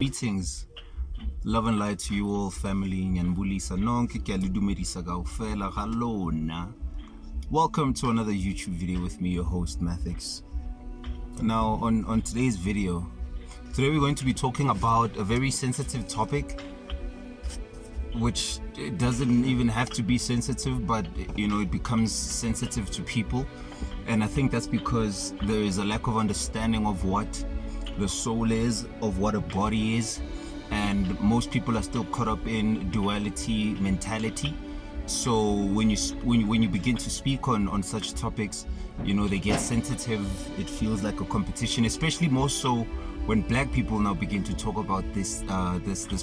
Greetings, love and light to you all, family. Nyanbulisa nonke kyalidumedisa kaufela halona. Welcome to another YouTube video with me, your host Mathix. Now, on today's video, today we're going to be talking about a very sensitive topic, which it doesn't even have to be sensitive, but it becomes sensitive to people, and I think that's because there is a lack of understanding of what the soul is, of what a body is, and most people are still caught up in duality mentality. So when you begin to speak on such topics, they get sensitive. It feels like a competition, especially more so when black people now begin to talk about this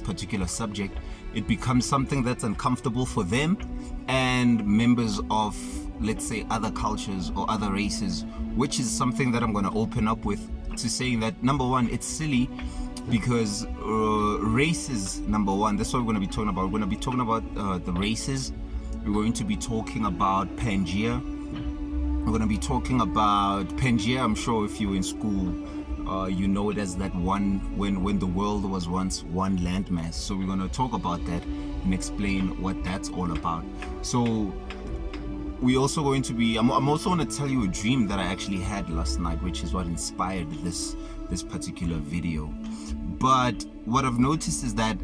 particular subject. It becomes something that's uncomfortable for them and members of, let's say, other cultures or other races, which is something that I'm going to open up with, to saying that, number one, it's silly because races, number one, that's what we're going to be talking about. We're going to be talking about the races. We're going to be talking about Pangea. We're going to be talking about Pangea. I'm sure if you were in school, you know it as that one when the world was once one landmass. So we're going to talk about that and explain what that's all about. So we also going to be, I'm also going to tell you a dream that I actually had last night, which is what inspired this particular video. But what I've noticed is that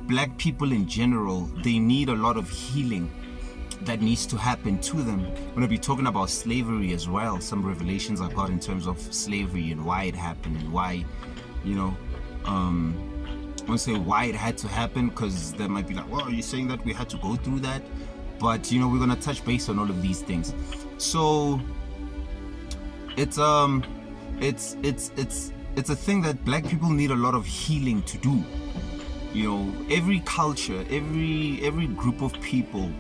black people in general, they need a lot of healing that needs to happen to them. I'm going to be talking about slavery as well, some revelations I got in terms of slavery and why it happened and why, I want to say why it had to happen, because there might be like, well, are you saying that we had to go through that? But we're gonna touch base on all of these things. So it's a thing that black people need a lot of healing to do. Every culture, every group of people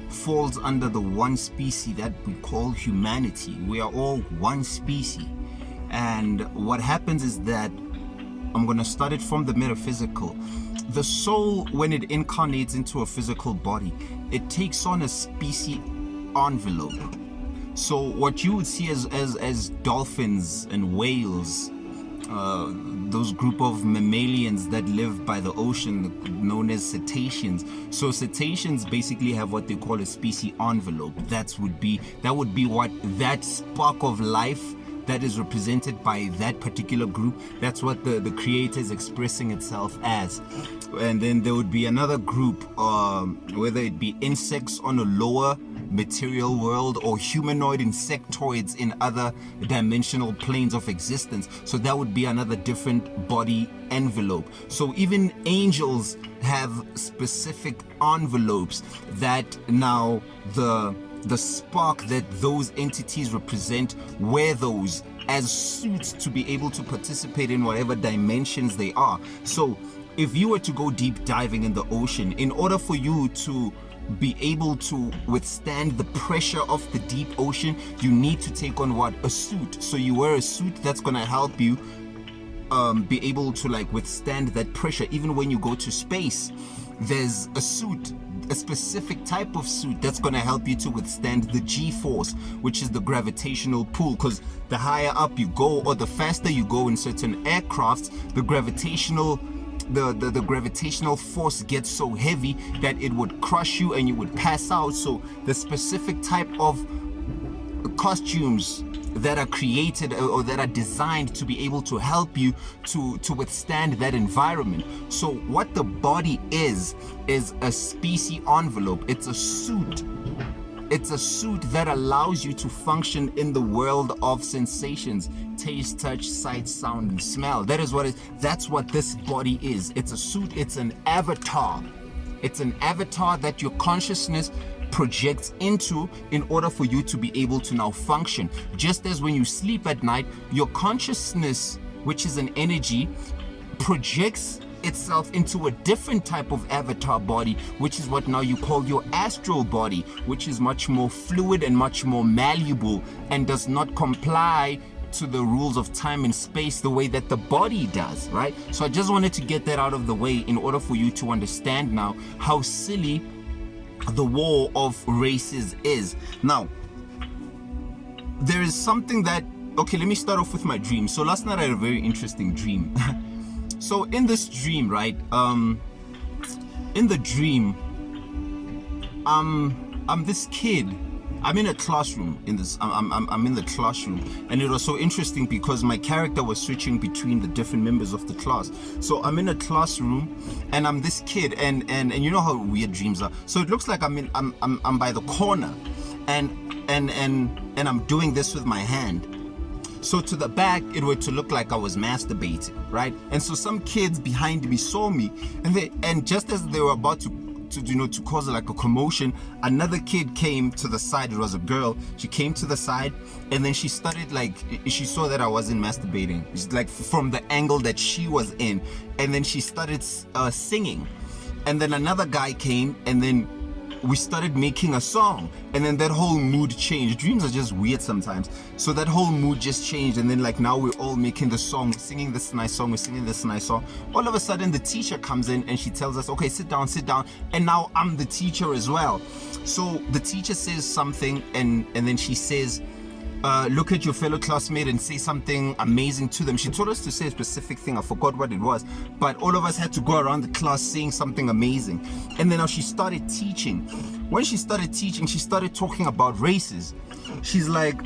falls under the one species that we call humanity. We are all one species, and what happens is that I'm gonna start it from the metaphysical. The soul, when it incarnates into a physical body, it takes on a species envelope. So what you would see as dolphins and whales, those group of mammalians that live by the ocean, known as cetaceans. So cetaceans basically have what they call a species envelope. That would be what that spark of life that is represented by that particular group. That's what the creator is expressing itself as. And then there would be another group, whether it be insects on a lower material world or humanoid insectoids in other dimensional planes of existence. So that would be another different body envelope. So even angels have specific envelopes that now the spark that those entities represent wear those as suits to be able to participate in whatever dimensions they are. So if you were to go deep diving in the ocean, in order for you to be able to withstand the pressure of the deep ocean, you need to take on what? A suit. So you wear a suit that's going to help you be able to withstand that pressure. Even when you go to space, there's a suit, a specific type of suit that's going to help you to withstand the G-force, which is the gravitational pull, because the higher up you go or the faster you go in certain aircrafts, the gravitational force gets so heavy that it would crush you and you would pass out. So the specific type of costumes that are created or that are designed to be able to help you to withstand that environment. So what the body is a species envelope. It's a suit. It's a suit that allows you to function in the world of sensations: taste, touch, sight, sound, and smell. That's what this body is. It's a suit. It's an avatar. It's an avatar that your consciousness projects into in order for you to be able to now function. Just as when you sleep at night, your consciousness, which is an energy, projects itself into a different type of avatar body, which is what now you call your astral body, which is much more fluid and much more malleable and does not comply to the rules of time and space the way that the body does, right? So I just wanted to get that out of the way in order for you to understand now how silly the war of races is. Now, there is something that, okay, let me start off with my dream. So last night I had a very interesting dream. So in this dream, right? In the dream, I'm this kid. I'm in a classroom I'm in the classroom, and it was so interesting because my character was switching between the different members of the class. So I'm in a classroom and I'm this kid, and you know how weird dreams are. So it looks like I'm by the corner, and I'm doing this with my hand. So to the back, it would to look like I was masturbating, right? And so some kids behind me saw me, and just as they were about to cause like a commotion, another kid came to the side. It was a girl. She came to the side, and then she started she saw that I wasn't masturbating. It's like from the angle that she was in, and then she started singing. And then another guy came, and then we started making a song, and then that whole mood changed. Dreams are just weird sometimes. So that whole mood just changed, and then now we're all making the song, we're singing this nice song, we're singing this nice song. All of a sudden the teacher comes in and she tells us, okay, sit down, and now I'm the teacher as well. So the teacher says something, and then she says, look at your fellow classmate and say something amazing to them. She told us to say a specific thing. I forgot what it was, but all of us had to go around the class saying something amazing. And then now she started teaching. When she started teaching, she started talking about races. She's like,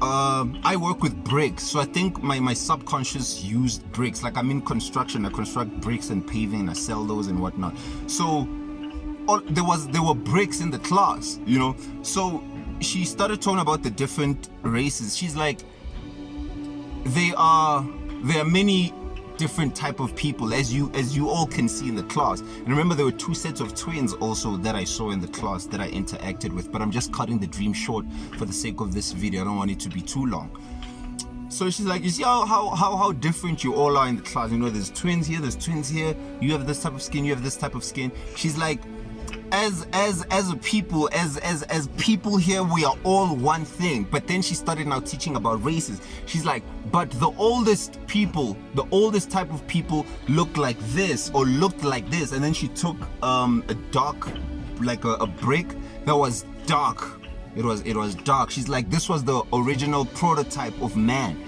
I work with bricks, so I think my subconscious used bricks. Like I'm in construction, I construct bricks and paving, and I sell those and whatnot. So there were bricks in the class, so she started talking about the different races. She's like, there are many different type of people, as you all can see in the class. And remember, there were 2 sets of twins also that I saw in the class that I interacted with, but I'm just cutting the dream short for the sake of this video. I don't want it to be too long. So she's like, you see how different you all are in the class. There's twins here, you have this type of skin, you have this type of skin. She's like, as a people, as people here, we are all one thing. But then she started now teaching about races. She's like, but the oldest type of people look like this or looked like this. And then she took a dark, like a brick that was dark. It was dark. She's like, this was the original prototype of man.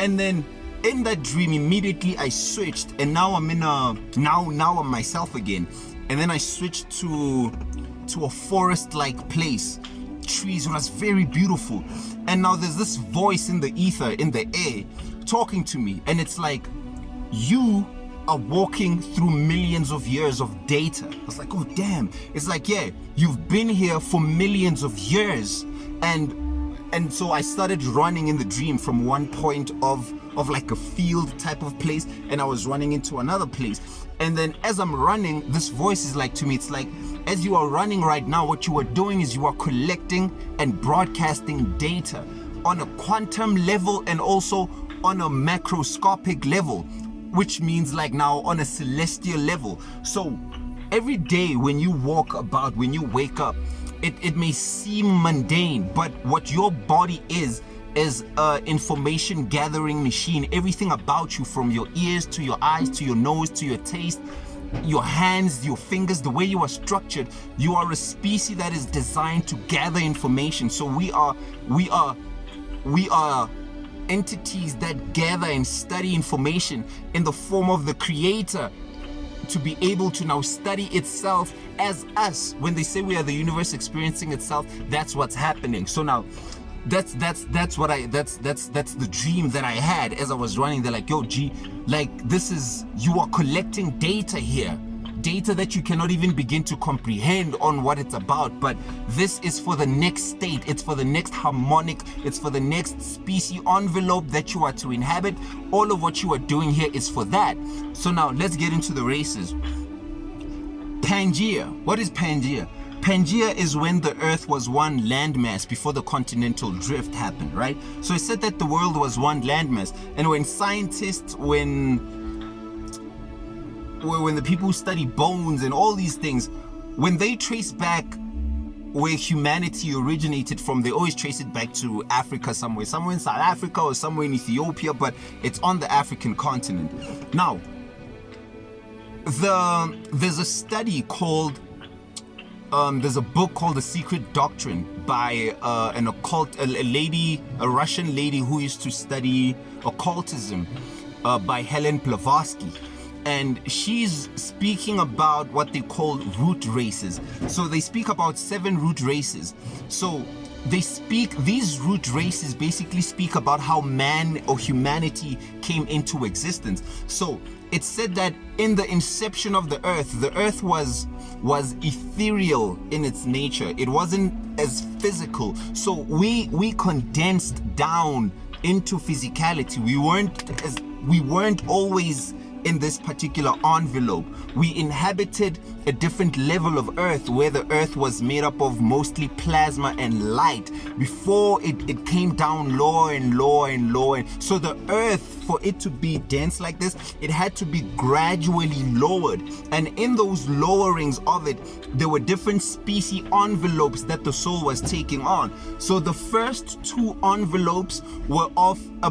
And then in that dream, immediately I switched, and now I'm now I'm myself again. And then I switched to a forest-like place. Trees. It was very beautiful. And now there's this voice in the ether, in the air, talking to me. And it's like, you are walking through millions of years of data. I was like, oh damn. It's like, yeah, you've been here for millions of years. And so I started running in the dream from one point of like a field type of place, and I was running into another place. And then as I'm running, this voice is like to me, it's like, as you are running right now, what you are doing is you are collecting and broadcasting data on a quantum level and also on a macroscopic level, which means like now on a celestial level. So every day when you walk about, when you wake up, it may seem mundane, but what your body is an information gathering machine. Everything about you, from your ears to your eyes to your nose to your taste, your hands, your fingers, the way you are structured, you are a species that is designed to gather information. So we are entities that gather and study information in the form of the creator, to be able to now study itself as us. When they say we are the universe experiencing itself, that's what's happening. So now that's the dream that I had as I was running. They're like, yo G, like you are collecting data here, data that you cannot even begin to comprehend on what it's about, but this is for the next state, it's for the next harmonic, it's for the next species envelope that you are to inhabit. All of what you are doing here is for that. So now let's get into the races. Pangea. What is Pangea? Pangea is when the earth was one landmass before the continental drift happened, right? So it said that the world was one landmass, and when scientists, when the people who study bones and all these things, when they trace back where humanity originated from, they always trace it back to Africa, somewhere in South Africa or somewhere in Ethiopia, but it's on the African continent. Now, there's a study called, there's a book called The Secret Doctrine by a Russian lady who used to study occultism. by Helen Blavatsky. And she's speaking about what they call root races. So they speak about 7 root races. So these root races basically speak about how man or humanity came into existence. So it's said that in the inception of the earth was ethereal in its nature. It wasn't as physical. So we condensed down into physicality. We weren't always in this particular envelope. We inhabited a different level of earth, where the earth was made up of mostly plasma and light before it came down lower and lower and lower. So the earth, for it to be dense like this, it had to be gradually lowered. And in those lowerings of it, there were different species envelopes that the soul was taking on. So the first 2 envelopes were of a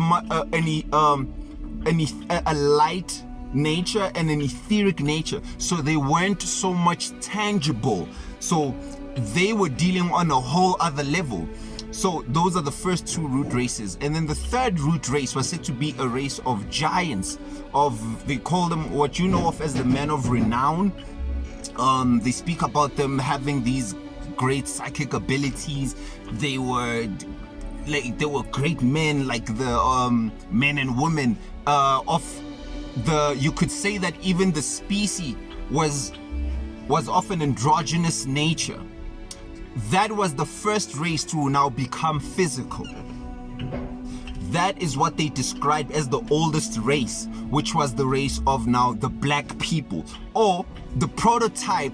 light nature and an etheric nature. So they weren't so much tangible. So they were dealing on a whole other level. So those are the first 2 root races. And then the third root race was said to be a race of giants. They call them what you know of as the men of renown. They speak about them having these great psychic abilities. They were great men, like the men and women you could say that even the species was of an androgynous nature. That was the first race to now become physical. That is what they described as the oldest race, which was the race of now the black people, or the prototype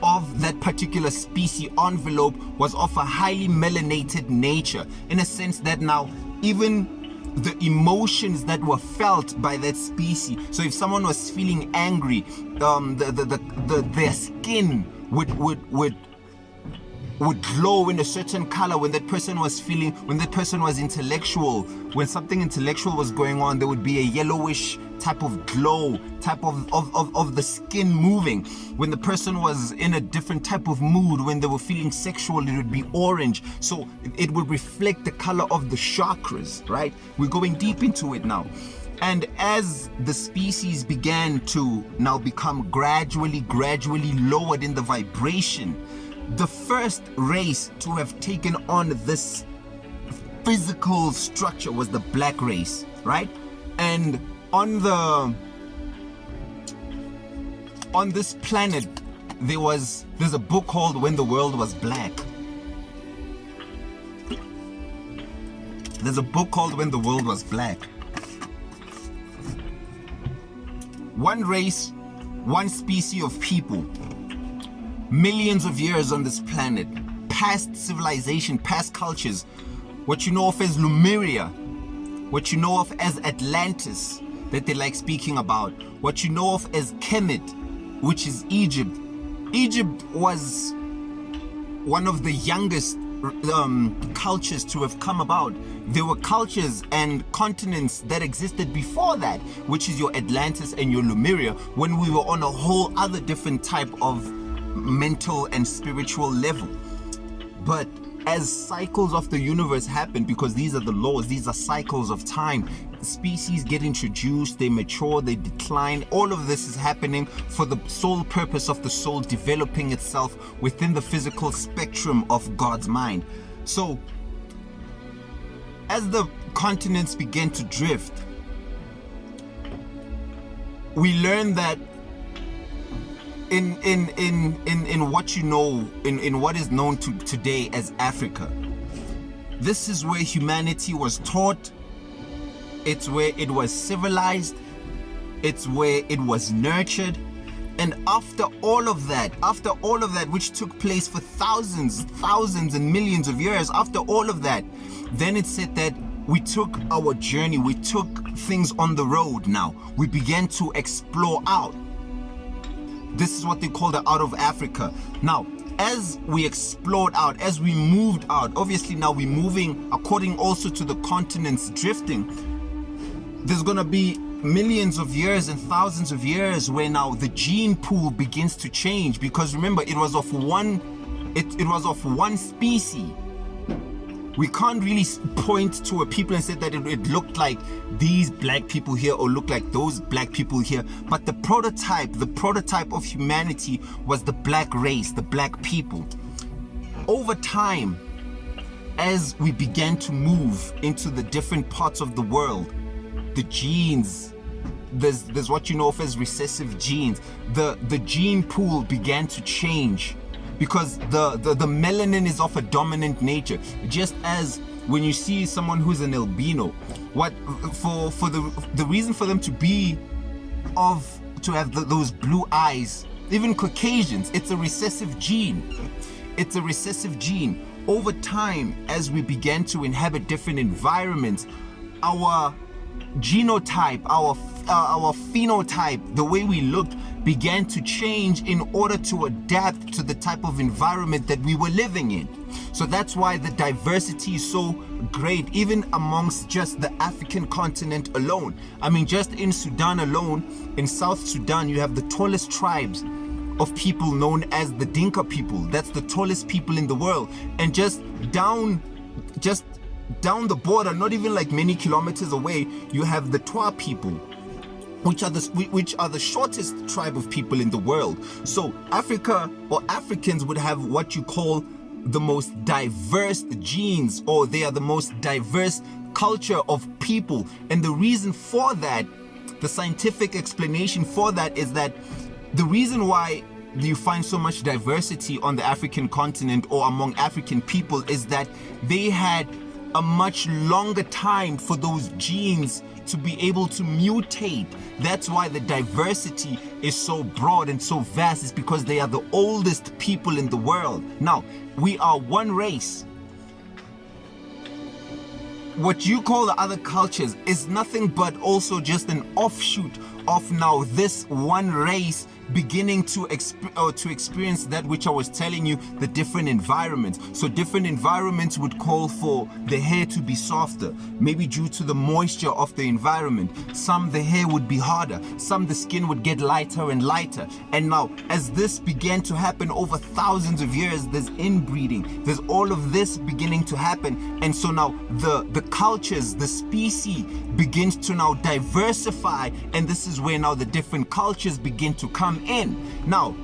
of that particular species envelope was of a highly melanated nature, in a sense that now even the emotions that were felt by that species. So if someone was feeling angry, their skin would glow in a certain color. When that person was intellectual, when something intellectual was going on, there would be a yellowish type of glow, type of the skin moving. When the person was in a different type of mood, when they were feeling sexual, it would be orange. So it would reflect the color of the chakras, right? We're going deep into it now. And as the species began to now become gradually lowered in the vibration, the first race to have taken on this physical structure was the black race, right? And on this planet, there's a book called When the World Was Black. There's a book called When the World Was Black. One race, one species of people, millions of years on this planet, past civilization, past cultures, what you know of as Lemuria, what you know of as Atlantis, that they like speaking about, what you know of as Kemet, which is Egypt. Egypt was one of the youngest cultures to have come about. There were cultures and continents that existed before that, which is your Atlantis and your Lemuria, when we were on a whole other different type of mental and spiritual level. But as cycles of the universe happen, because these are the laws, these are cycles of time, species get introduced, they mature, they decline. All of this is happening for the sole purpose of the soul developing itself within the physical spectrum of God's mind. So as the continents began to drift, we learn that in what you know, in what is known to today as Africa, this is where humanity was taught, it's where it was civilized, it's where it was nurtured. And after all of that, which took place for thousands and millions of years, after all of that, then it said that we took our journey, we took things on the road now. We began to explore out. This is what they call the out of Africa. Now, as we explored out, as we moved out, obviously now we're moving according also to the continents drifting. There's going to be millions of years and thousands of years where now the gene pool begins to change, because remember, it was of one species. we can't really point to a people and say that it looked like these black people here or looked like those black people here. But the prototype of humanity was the black race, the black people. Over time, as we began to move into the different parts of the world, the genes, there's what you know of as recessive genes. The gene pool began to change because the melanin is of a dominant nature. Just as when you see someone who's an albino, what for the reason for them to have those blue eyes, even Caucasians, it's a recessive gene. It's a recessive gene. Over time, as we began to inhabit different environments, our genotype, our phenotype, the way we looked began to change in order to adapt to the type of environment that we were living in. So that's why the diversity is so great, even amongst just the African continent alone. I mean, just in Sudan alone, in South Sudan, you have the tallest tribes of people known as the Dinka people. That's the tallest people in the world. And just down the border, not even like many kilometers away, you have the Twa people, which are the shortest tribe of people in the world. So Africa, or Africans, would have what you call the most diverse genes, or they are the most diverse culture of people. And the reason for that, the scientific explanation for that, is that the reason why you find so much diversity on the African continent or among African people is that they had a much longer time for those genes to be able to mutate. That's why the diversity is so broad and so vast, is because they are the oldest people in the world. Now, we are one race. What you call the other cultures is nothing but also just an offshoot of now this one race beginning to experience that which I was telling you, the different environments. So different environments would call for the hair to be softer, maybe due to the moisture of the environment. Some the hair would be harder, some the skin would get lighter and lighter. And now, as this began to happen over thousands of years, there's inbreeding, there's all of this beginning to happen. And so now the cultures, the species begins to now diversify, and this is where now the different cultures begin to come in. Now,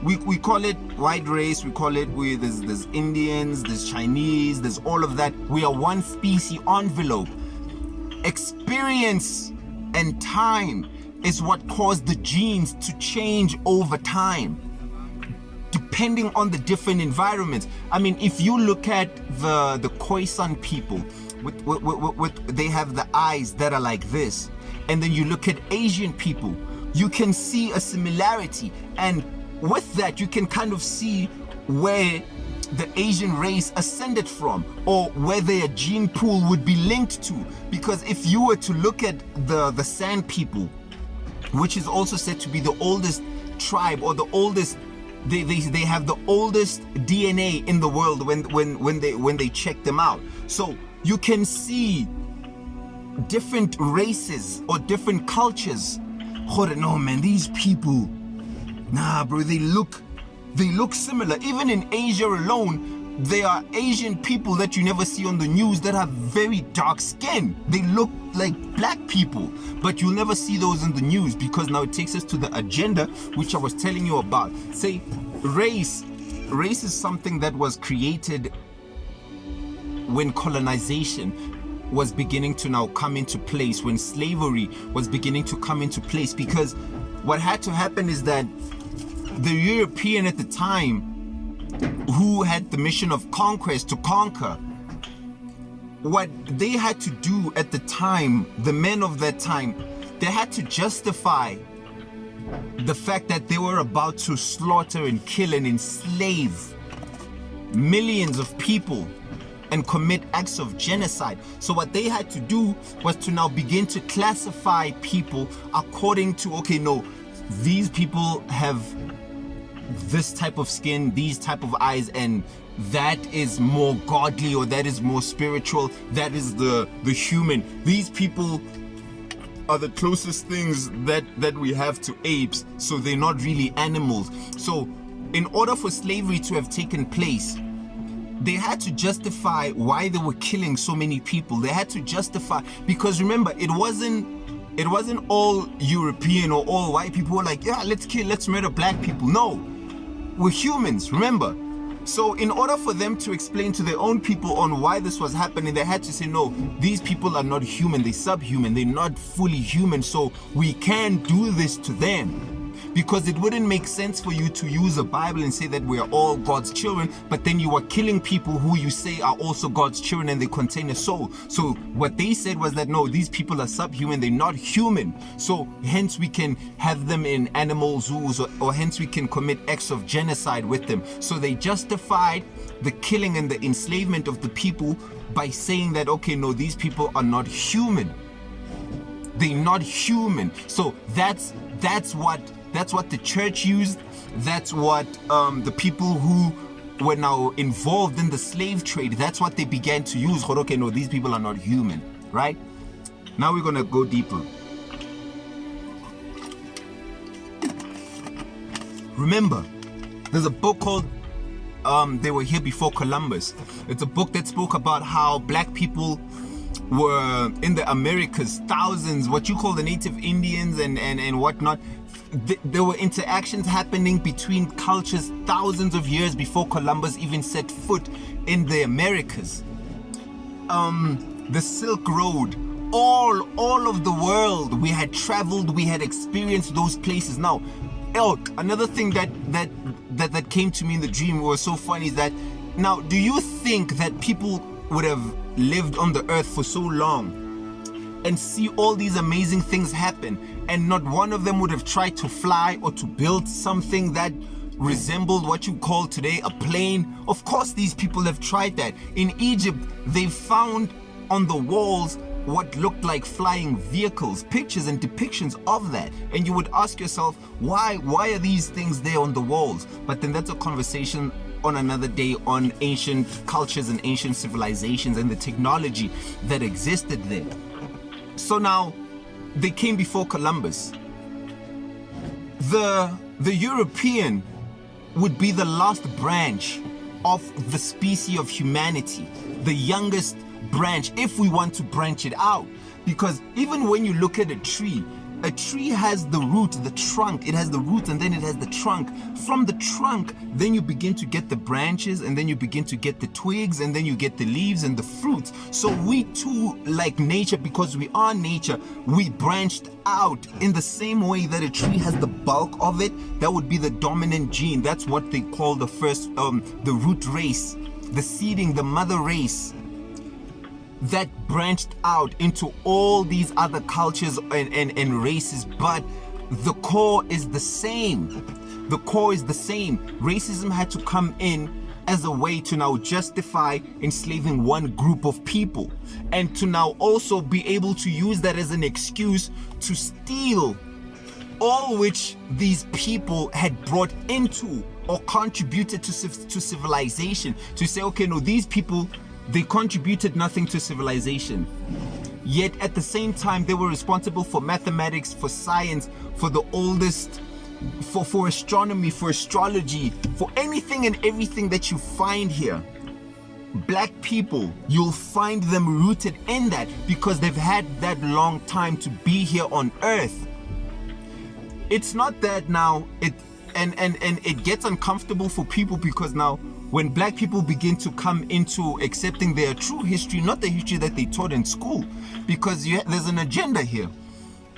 we call it white race, we call it, there's Indians, there's Chinese, there's all of that. We are one species envelope. Experience and time is what caused the genes to change over time, depending on the different environments. I mean, if you look at the Khoisan people, they have the eyes that are like this, and then you look at Asian people, you can see a similarity, and with that you can kind of see where the Asian race ascended from, or where their gene pool would be linked to. Because if you were to look at the San people, which is also said to be the oldest tribe, or the oldest, they have the oldest DNA in the world when they check them out. So you can see different races or different cultures. No man, these people, nah bro, they look similar. Even in Asia alone, there are Asian people that you never see on the news that have very dark skin. They look like black people, but you'll never see those in the news, because now it takes us to the agenda which I was telling you about. Say, race is something that was created when colonization was beginning to now come into place, when slavery was beginning to come into place. Because what had to happen is that the European at the time, who had the mission of conquest to conquer, what they had to do at the time, the men of that time, they had to justify the fact that they were about to slaughter and kill and enslave millions of people and commit acts of genocide. So what they had to do was to now begin to classify people according to, okay, no, these people have this type of skin, these type of eyes, and that is more godly, or that is more spiritual, that is the human. These people are the closest things that we have to apes, so they're not really animals. So in order for slavery to have taken place, they had to justify why they were killing so many people. They had to justify, because remember, it wasn't all European or all white people were like, yeah, let's murder black people. No, we're humans, remember. So in order for them to explain to their own people on why this was happening, they had to say, no, these people are not human, they're subhuman, they're not fully human, so we can't do this to them. Because it wouldn't make sense for you to use a Bible and say that we are all God's children, but then you are killing people who you say are also God's children and they contain a soul. So what they said was that, no, these people are subhuman, they're not human. So hence we can have them in animal zoos, or hence we can commit acts of genocide with them. So they justified the killing and the enslavement of the people by saying that, okay, no, these people are not human. They're not human. So that's what the church used. That's what the people who were now involved in the slave trade, that's what they began to use. Okay, no, these people are not human, right? Now we're gonna go deeper. Remember, there's a book called They Were Here Before Columbus. It's a book that spoke about how black people were in the Americas, thousands, what you call the native Indians and whatnot. There were interactions happening between cultures thousands of years before Columbus even set foot in the Americas. The Silk Road, all of the world, we had traveled, we had experienced those places. Now, another thing that came to me in the dream was so funny is that, now, do you think that people would have lived on the earth for so long and see all these amazing things happen, and not one of them would have tried to fly or to build something that resembled what you call today a plane? Of course these people have tried that. In Egypt, they found on the walls what looked like flying vehicles, pictures and depictions of that. And you would ask yourself, why are these things there on the walls? But then that's a conversation on another day, on ancient cultures and ancient civilizations and the technology that existed there. So now, they came before Columbus. The European would be the last branch of the species of humanity, the youngest branch, if we want to branch it out. Because even when you look at a tree has the root, the trunk, it has the root and then it has the trunk. From the trunk, then you begin to get the branches, and then you begin to get the twigs, and then you get the leaves and the fruits. So we too, like nature, because we are nature, we branched out in the same way that a tree has the bulk of it. That would be the dominant gene. That's what they call the first, the root race, the seeding, the mother race, that branched out into all these other cultures and races, but the core is the same. The core is the same. Racism had to come in as a way to now justify enslaving one group of people, and to now also be able to use that as an excuse to steal all which these people had brought into or contributed to civilization. To say, okay, no, these people, they contributed nothing to civilization. Yet at the same time, they were responsible for mathematics, for science, for the oldest, for astronomy, for astrology, for anything and everything that you find here. Black people, you'll find them rooted in that because they've had that long time to be here on earth. It's not that now it gets uncomfortable for people, because now when black people begin to come into accepting their true history, not the history that they taught in school, because there's an agenda here.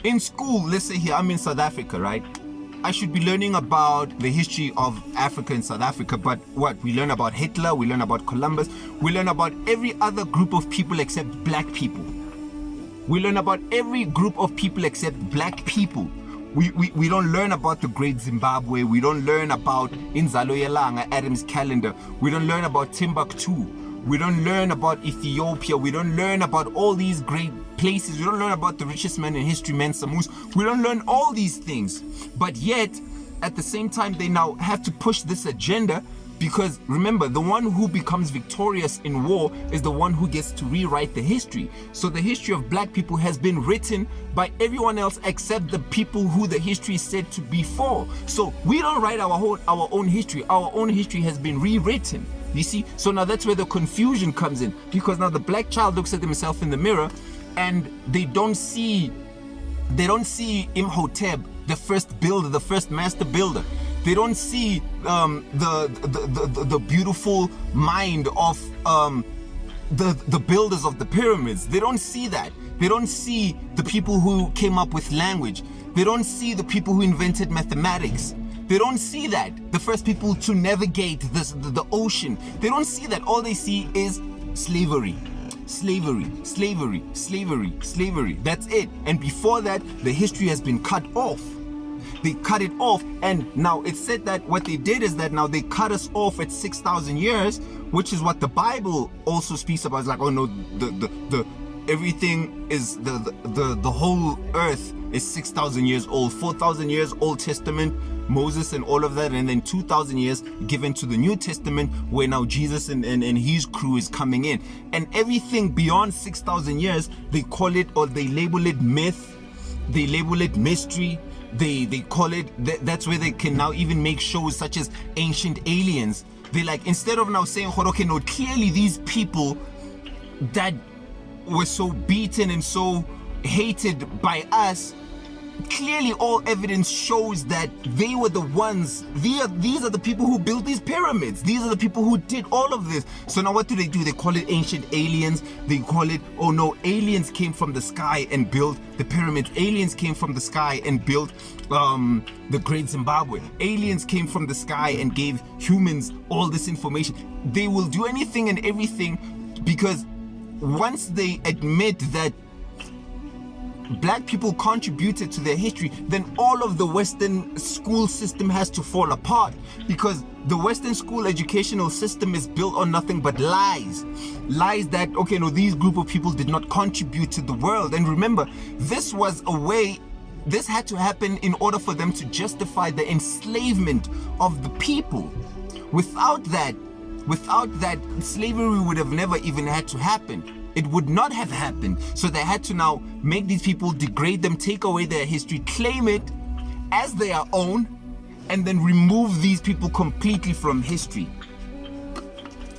In school, let's say here, I'm in South Africa, right? I should be learning about the history of Africa and South Africa, but what? We learn about Hitler, we learn about Columbus, we learn about every other group of people except black people. We learn about every group of people except black people. We don't learn about the Great Zimbabwe. We don't learn about Inzalo Yelanga, Adam's calendar. We don't learn about Timbuktu. We don't learn about Ethiopia. We don't learn about all these great places. We don't learn about the richest man in history, Mansa Musa. We don't learn all these things. But yet, at the same time, they now have to push this agenda, because remember, the one who becomes victorious in war is the one who gets to rewrite the history. So the history of black people has been written by everyone else except the people who the history is said to be for. So we don't write our own history. Our own history has been rewritten. You see? So now that's where the confusion comes in, because now the black child looks at himself in the mirror and they don't see Imhotep, the first builder, the first master builder. They don't see the beautiful mind of the builders of the pyramids. They don't see that. They don't see the people who came up with language. They don't see the people who invented mathematics. They don't see that. The first people to navigate the ocean. They don't see that. All they see is slavery. Slavery, slavery, slavery, slavery. That's it. And before that, the history has been cut off. They cut it off, and now it's said that what they did is that now they cut us off at 6,000 years, which is what the Bible also speaks about. It's like, oh no, the everything is the whole earth is 6,000 years old, 4,000 years Old Testament, Moses and all of that, and then 2,000 years given to the New Testament, where now Jesus and his crew is coming in. And everything beyond 6,000 years, they call it, or they label it myth, they label it mystery, they call it, that's where they can now even make shows such as Ancient Aliens. They like, instead of now saying, okay, no, clearly these people that were so beaten and so hated by us, clearly all evidence shows that they were the ones, these are the people who built these pyramids, these are the people who did all of this. So now what do? They call it Ancient Aliens. They call it, oh no, aliens came from the sky and built the pyramids. Aliens came from the sky and built the Great Zimbabwe. Aliens came from the sky and gave humans all this information. They will do anything and everything, because once they admit that black people contributed to their history, then all of the Western school system has to fall apart, because the Western school educational system is built on nothing but lies. Lies that, okay, no, these group of people did not contribute to the world. And remember, this was a way, this had to happen in order for them to justify the enslavement of the people. Without that, slavery would have never even had to happen. It would not have happened. So they had to now make these people, degrade them, take away their history, claim it as their own, and then remove these people completely from history.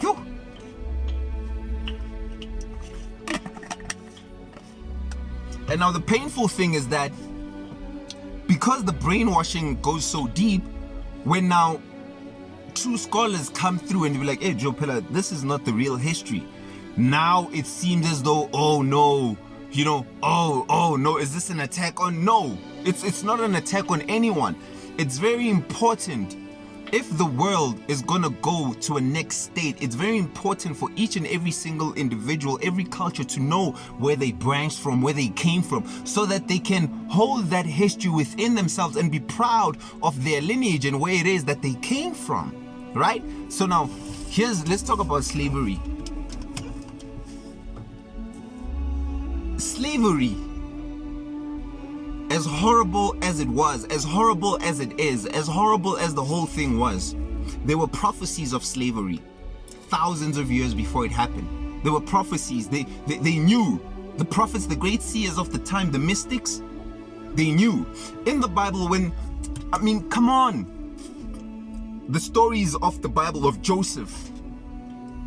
Phew. And now the painful thing is that because the brainwashing goes so deep, when now true scholars come through and be like, hey, Joe Pella, this is not the real history. Now it seems as though, oh no, you know, oh no, is this an attack on? No, it's not an attack on anyone. It's very important, if the world is gonna go to a next state, it's very important for each and every single individual, every culture, to know where they branched from, where they came from, so that they can hold that history within themselves and be proud of their lineage and where it is that they came from, right? So now, let's talk about slavery. Slavery, as horrible as it was, as horrible as it is, as horrible as the whole thing was, there were prophecies of slavery thousands of years before it happened. There were prophecies. They knew. The prophets, the great seers of the time, the mystics, they knew. In the Bible, come on. The stories of the Bible of Joseph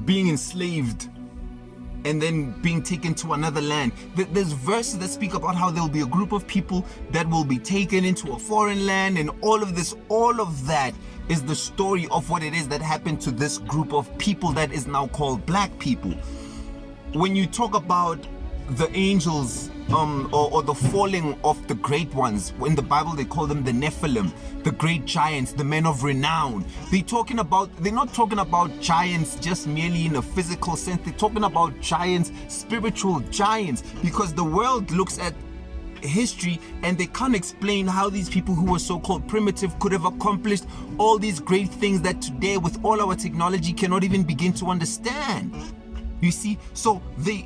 being enslaved and then being taken to another land. There's verses that speak about how there'll be a group of people that will be taken into a foreign land, and all of that is the story of what it is that happened to this group of people that is now called black people. When you talk about the angels or the falling of the great ones, in the Bible they call them the Nephilim, the great giants, the men of renown. They're not talking about giants just merely in a physical sense. They're talking about giants, spiritual giants, because the world looks at history and they can't explain how these people who were so-called primitive could have accomplished all these great things that today, with all our technology, cannot even begin to understand. You see, so they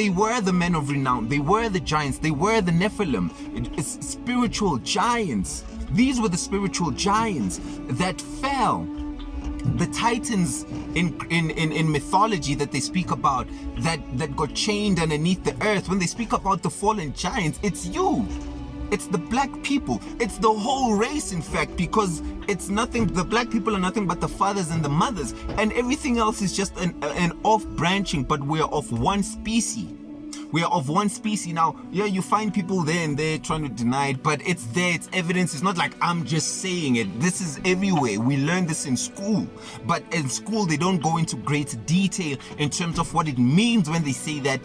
were the men of renown. They were the giants. They were the Nephilim. It's spiritual giants. These were the spiritual giants that fell. The titans in mythology that they speak about, that got chained underneath the earth. When they speak about the fallen giants, it's you. It's the black people. It's the whole race, in fact, because it's nothing. The black people are nothing but the fathers and the mothers, and everything else is just an off branching. But we're of one species. We are of one species. Now, yeah, you find people there and there trying to deny it, but it's there, it's evidence. It's not like I'm just saying it. This is everywhere. We learn this in school. But in school, they don't go into great detail in terms of what it means when they say that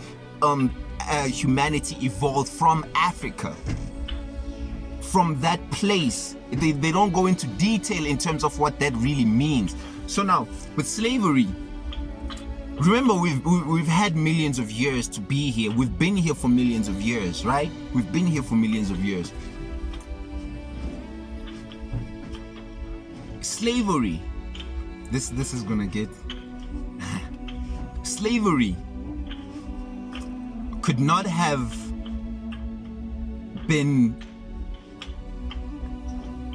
humanity evolved from Africa. From that place. They don't go into detail in terms of what that really means. So now, with slavery, remember, we've had millions of years to be here. We've been here for millions of years, right? We've been here for millions of years. Slavery. This is gonna get... Slavery could not have been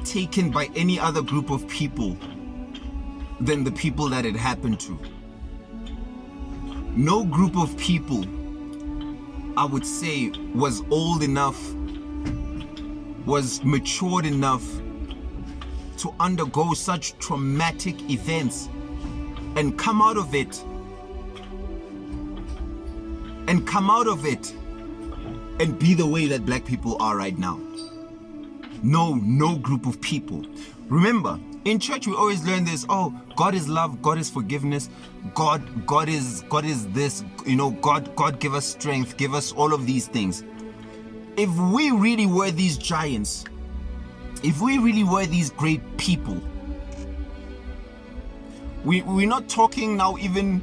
taken by any other group of people than the people that it happened to. No group of people, I would say, was old enough, was matured enough to undergo such traumatic events and come out of it and be the way that black people are right now. No group of people. Remember, in church we always learn this, oh, God is love, God is forgiveness, God is this, God give us strength, give us all of these things. If we really were these giants, if we really were these great people, we're not talking now even,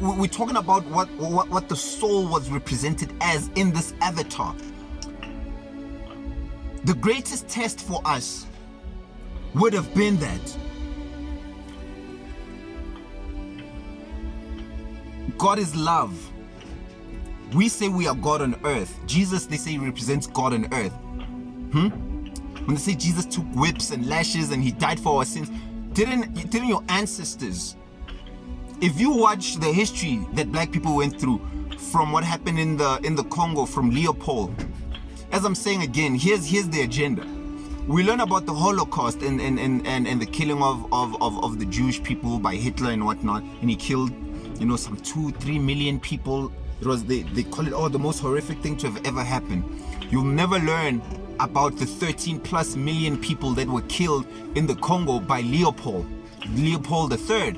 we're talking about what the soul was represented as in this avatar. The greatest test for us would have been that God is love. We say we are God on earth. Jesus, they say, represents God on earth. When they say Jesus took whips and lashes and he died for our sins, didn't your ancestors, if you watch the history that black people went through from what happened in the Congo, from Leopold, as I'm saying again, here's the agenda. We learn about the Holocaust and the killing of the Jewish people by Hitler and whatnot, and he killed, some 2-3 million people. It was they call it the most horrific thing to have ever happened. You'll never learn about the 13+ million people that were killed in the Congo by Leopold III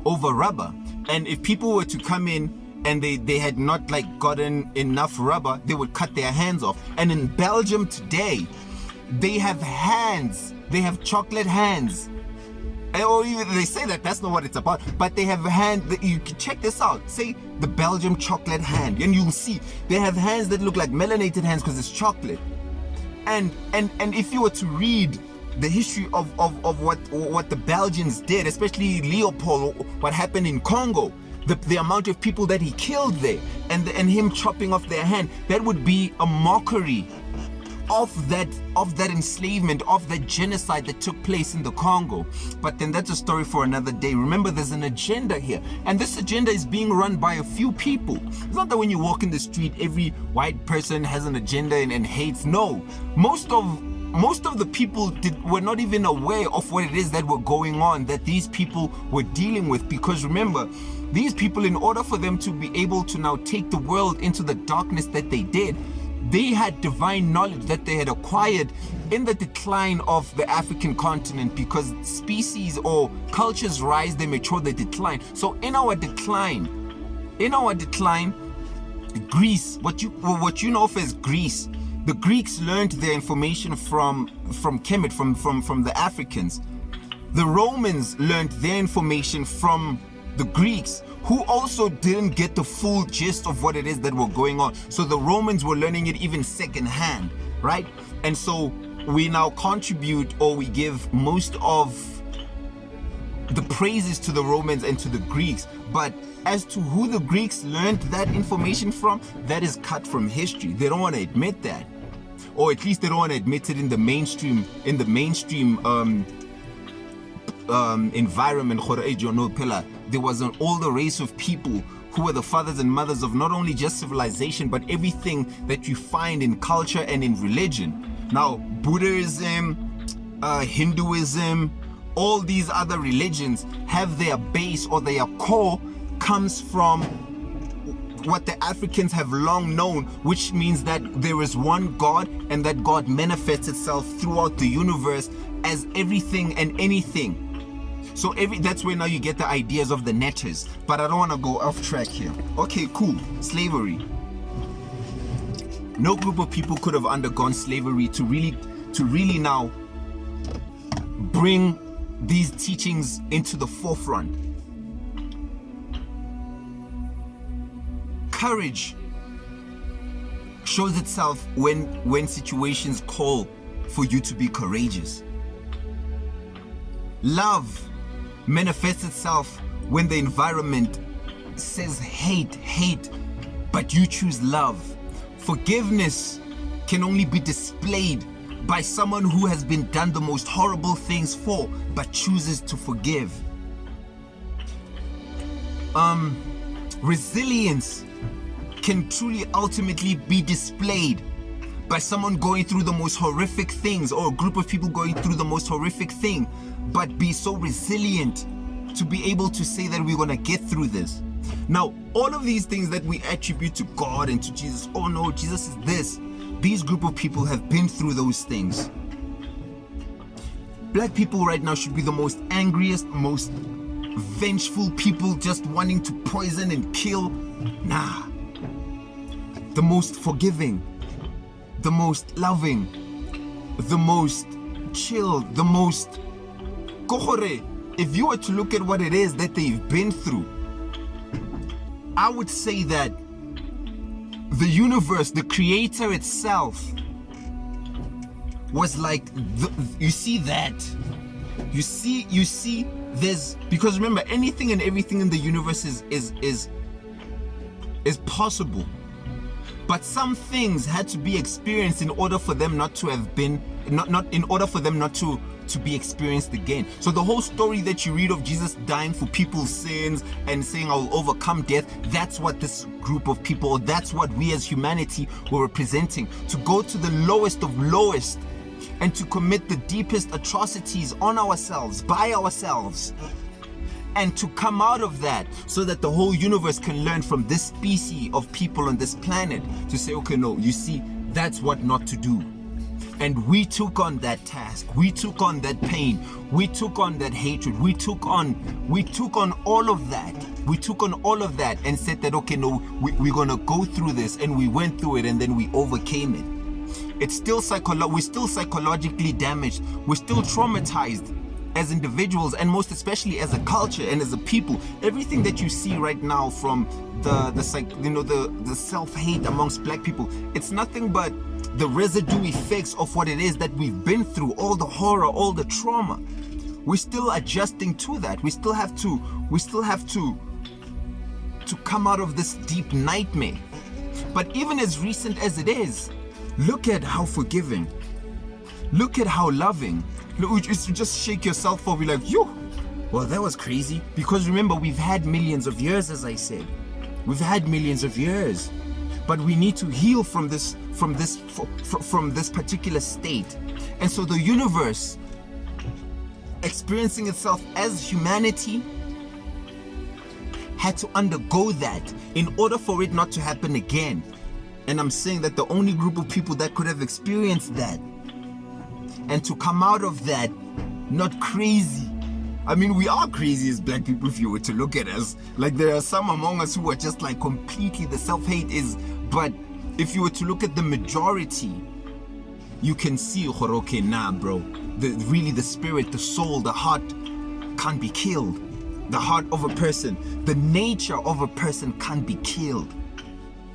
over rubber. And if people were to come in and they had not gotten enough rubber, they would cut their hands off. And in Belgium today, they have hands. They have chocolate hands. Or even they say that's not what it's about, but they have hands. You can check this out. Say the Belgium chocolate hand, and you'll see they have hands that look like melanated hands because it's chocolate. And if you were to read the history of what the Belgians did, especially Leopold, what happened in Congo, the amount of people that he killed there, and him chopping off their hand, that would be a mockery of that enslavement, of that genocide that took place in the Congo. But then that's a story for another day. Remember, there's an agenda here, and this agenda is being run by a few people. It's not that when you walk in the street, every white person has an agenda and hates. No, most of the people were not even aware of what it is that were going on, that these people were dealing with. Because remember, these people, in order for them to be able to now take the world into the darkness that they did, they had divine knowledge that they had acquired in the decline of the African continent, because species or cultures rise, they mature, they decline. So in our decline, Greece, what you know of as Greece, the Greeks learned their information from Kemet, from the Africans. The Romans learned their information from the Greeks, who also didn't get the full gist of what it is that were going on. So the Romans were learning it even secondhand, right? And so we now contribute, or we give most of the praises to the Romans and to the Greeks. But as to who the Greeks learned that information from, that is cut from history. They don't want to admit that, or at least they don't want to admit it in the mainstream environment. There was an older race of people who were the fathers and mothers of not only just civilization, but everything that you find in culture and in religion. Now, Buddhism, Hinduism, all these other religions have their base or their core comes from what the Africans have long known, which means that there is one God, and that God manifests itself throughout the universe as everything and anything. So that's where now you get the ideas of the netters. But I don't want to go off track here. Okay, cool. Slavery. No group of people could have undergone slavery to really now bring these teachings into the forefront. Courage shows itself when situations call for you to be courageous. Love manifests itself when the environment says hate, but you choose love. Forgiveness can only be displayed by someone who has been done the most horrible things for, but chooses to forgive. Resilience can truly ultimately be displayed by someone going through the most horrific things, or a group of people going through the most horrific thing, but be so resilient to be able to say that we're gonna get through this. Now, all of these things that we attribute to God and to Jesus, oh no, Jesus is this, these group of people have been through those things. Black people right now should be the most angriest, most vengeful people, just wanting to poison and kill. Nah. The most forgiving, the most loving, the most chill, the most kohore. If you were to look at what it is that they've been through, I would say that the universe, the creator itself, was like, you see that? You see there's, because remember, anything and everything in the universe is possible. But some things had to be experienced in order for them not to have been, not in order for them not to be experienced again. So the whole story that you read of Jesus dying for people's sins and saying, I will overcome death, that's what this group of people, or that's what we as humanity were representing. To go to the lowest of lowest and to commit the deepest atrocities on ourselves, by ourselves, and to come out of that so that the whole universe can learn from this species of people on this planet to say, okay, no, you see, that's what not to do. And we took on that task. We took on that pain. We took on that hatred. We took on all of that. We took on all of that and said that, okay, no, we're gonna go through this, and we went through it, and then we overcame it. It's still we're still psychologically damaged. We're still traumatized as individuals, and most especially as a culture and as a people. Everything that you see right now from the self-hate amongst black people, it's nothing but the residue effects of what it is that we've been through, all the horror, all the trauma. We're still adjusting to that. We still have to come out of this deep nightmare. But even as recent as it is, look at how forgiving, look at how loving. Look, just shake yourself up, be like, yo, well, that was crazy. Because remember, we've had millions of years, as I said. We've had millions of years. But we need to heal from this particular state. And so the universe, experiencing itself as humanity, had to undergo that in order for it not to happen again. And I'm saying that the only group of people that could have experienced that and to come out of that not crazy. I mean, we are crazy as black people if you were to look at us. Like, there are some among us who are just like completely, the self-hate is, but if you were to look at the majority, you can see, okay, nah, bro, really the spirit, the soul, the heart can't be killed. The heart of a person, the nature of a person can't be killed.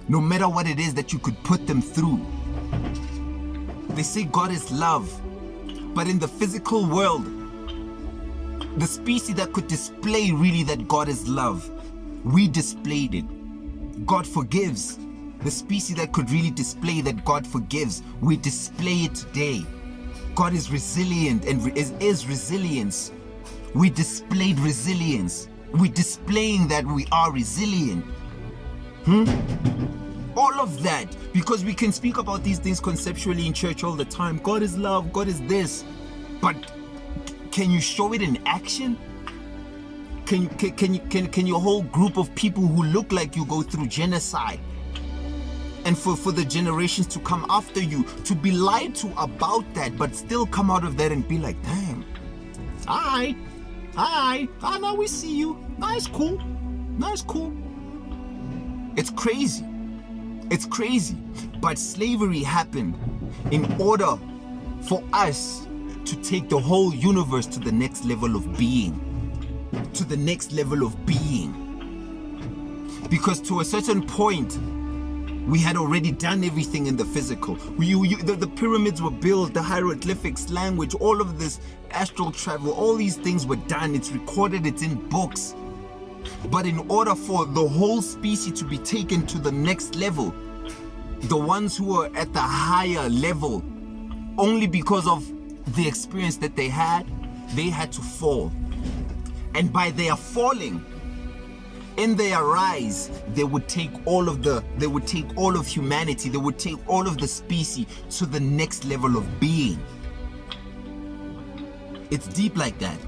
No matter what it is that you could put them through. They say God is love, but in the physical world, the species that could display really that God is love, we displayed it. God forgives. The species that could really display that God forgives, we display it today. God is resilient and is resilience. We displayed resilience. We're displaying that we are resilient. All of that, because we can speak about these things conceptually in church all the time. God is love, God is this, but can you show it in action? Can your whole group of people who look like you go through genocide? And for the generations to come after you to be lied to about that, but still come out of that and be like, damn, hi, now we see you. Nice, cool. It's crazy. It's crazy. But slavery happened in order for us to take the whole universe to the next level of being. Because to a certain point, we had already done everything in the physical. The pyramids were built, the hieroglyphics, language, all of this, astral travel, all these things were done. It's recorded, it's in books. But in order for the whole species to be taken to the next level, the ones who are at the higher level, only because of the experience that they had to fall. And by their falling, in their rise, they would take all of humanity, they would take all of the species to the next level of being. It's deep like that.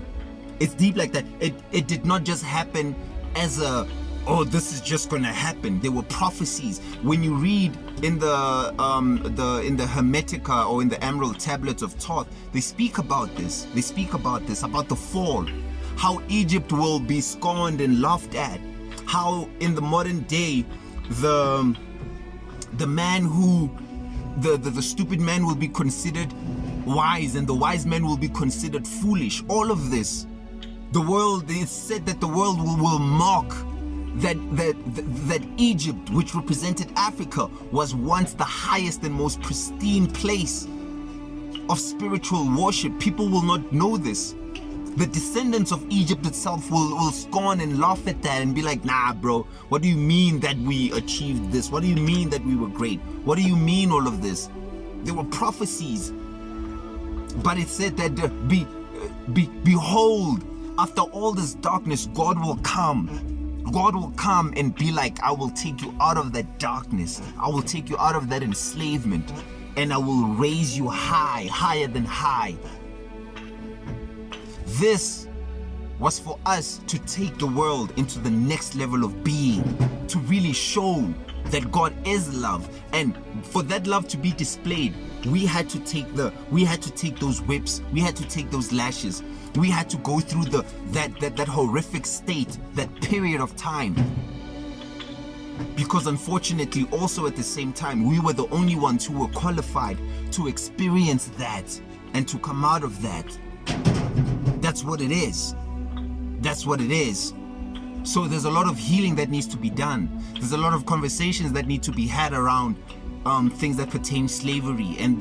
It did not just happen as this is just gonna happen. There were prophecies. When you read in the Hermetica or in the Emerald Tablets of Thoth, they speak about this. About the fall, how Egypt will be scorned and laughed at. How in the modern day, the stupid man will be considered wise, and the wise man will be considered foolish. All of this, the world, it's said that the world will mock that Egypt, which represented Africa, was once the highest and most pristine place of spiritual worship. People will not know this. The descendants of Egypt itself will scorn and laugh at that and be like, nah, bro, what do you mean that we achieved this? What do you mean that we were great? What do you mean all of this? There were prophecies. But it said that, behold, after all this darkness, God will come. God will come and be like, I will take you out of that darkness. I will take you out of that enslavement. And I will raise you high, higher than high. This was for us to take the world into the next level of being, to really show that God is love. And for that love to be displayed, we had to take those whips, we had to take those lashes, we had to go through that horrific state, that period of time. Because unfortunately, also at the same time, we were the only ones who were qualified to experience that and to come out of that. That's what it is. So there's a lot of healing that needs to be done. There's a lot of conversations that need to be had around things that pertain slavery and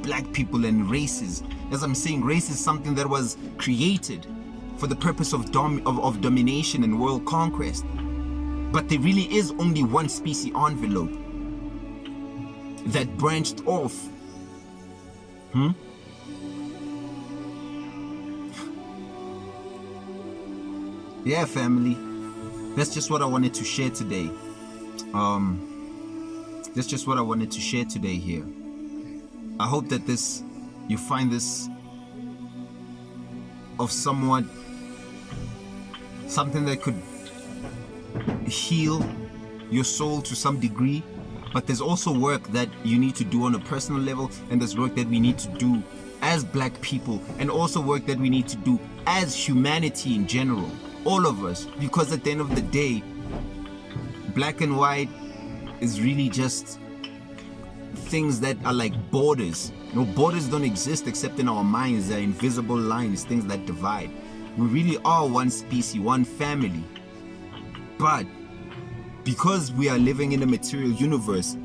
black people and races. As I'm saying, race is something that was created for the purpose of domination and world conquest. But there really is only one species envelope that branched off. Yeah, family. That's just what I wanted to share today. That's just what I wanted to share today here. I hope that you find this of something that could heal your soul to some degree. But there's also work that you need to do on a personal level, and there's work that we need to do as black people, and also work that we need to do as humanity in general. All of us, because at the end of the day, black and white is really just things that are like borders. Borders don't exist except in our minds. They're invisible lines, things that divide. We really are one species, one family. But because we are living in a material universe,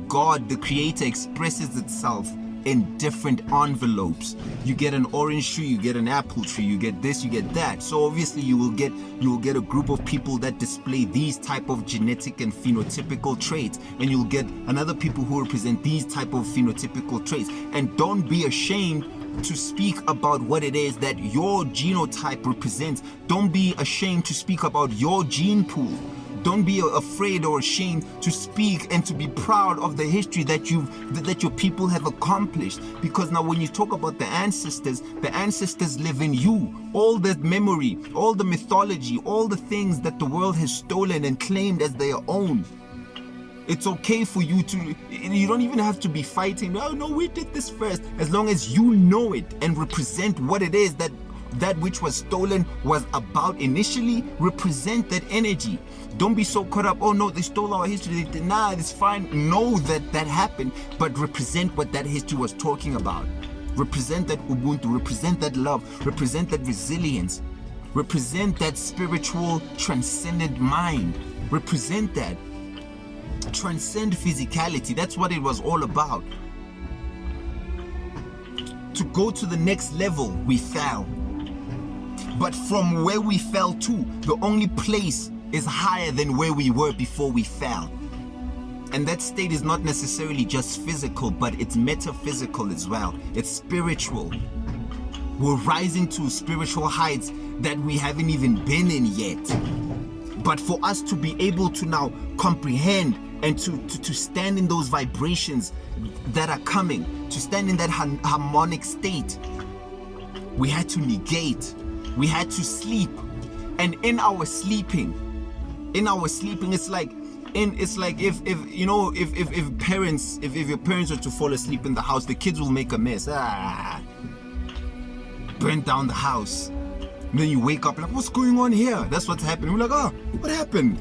God, the creator, expresses itself in different envelopes. You get an orange tree, you get an apple tree, you get this, you get that. So obviously you will get a group of people that display these type of genetic and phenotypical traits, and you'll get another people who represent these type of phenotypical traits. And don't be ashamed to speak about what it is that your genotype represents. Don't be ashamed to speak about your gene pool. Don't be afraid or ashamed to speak and to be proud of the history that your people have accomplished. Because now when you talk about the ancestors live in you. All that memory, all the mythology, all the things that the world has stolen and claimed as their own. It's okay for you don't even have to be fighting. Oh no, we did this first. As long as you know it and represent what it is that which was stolen was about initially, represent that energy. Don't be so caught up, oh no, they stole our history. Nah, it's fine. Know that happened, but represent what that history was talking about. Represent that Ubuntu, represent that love, represent that resilience, represent that spiritual transcendent mind. Represent that. Transcend physicality. That's what it was all about. To go to the next level, we fell. But from where we fell to, the only place is higher than where we were before we fell. And that state is not necessarily just physical, but it's metaphysical as well. It's spiritual. We're rising to spiritual heights that we haven't even been in yet. But for us to be able to now comprehend and to stand in those vibrations that are coming, to stand in that harmonic state, we had to negate, we had to sleep. And in our sleeping, it's like if your parents were to fall asleep in the house, the kids will make a mess. Burn down the house. And then you wake up like, what's going on here? That's what's happening. We're like, oh, what happened?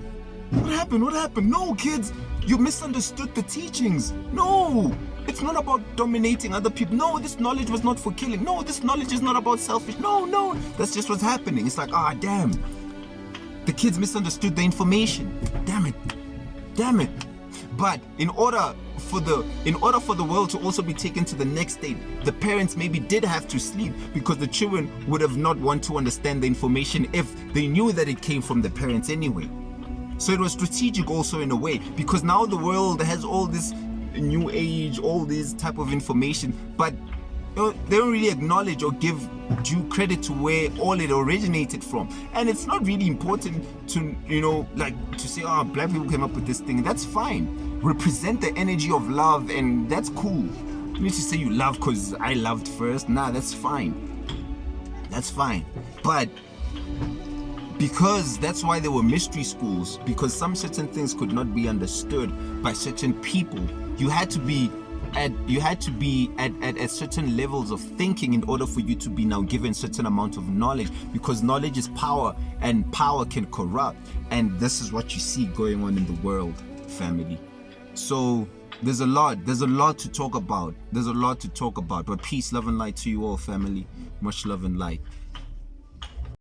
What happened? What happened? No, kids, you misunderstood the teachings. No, it's not about dominating other people. No, this knowledge was not for killing. No, this knowledge is not about selfish. No, that's just what's happening. It's like, damn. The kids misunderstood the information. Damn it. But in order for the world to also be taken to the next state, the parents maybe did have to sleep, because the children would have not want to understand the information if they knew that it came from the parents anyway. So it was strategic also in a way, because now the world has all this new age, all this type of information, but they don't really acknowledge or give due credit to where all it originated from. And it's not really important to, to say, black people came up with this thing. That's fine. Represent the energy of love, and that's cool. You need to say you love because I loved first. Nah, that's fine. That's fine. But because that's why there were mystery schools, because some certain things could not be understood by certain people. You had to be at certain levels of thinking in order for you to be now given certain amount of knowledge, because knowledge is power and power can corrupt. And this is what you see going on in the world, family. So there's a lot to talk about. But peace, love and light to you all, family. Much love and light.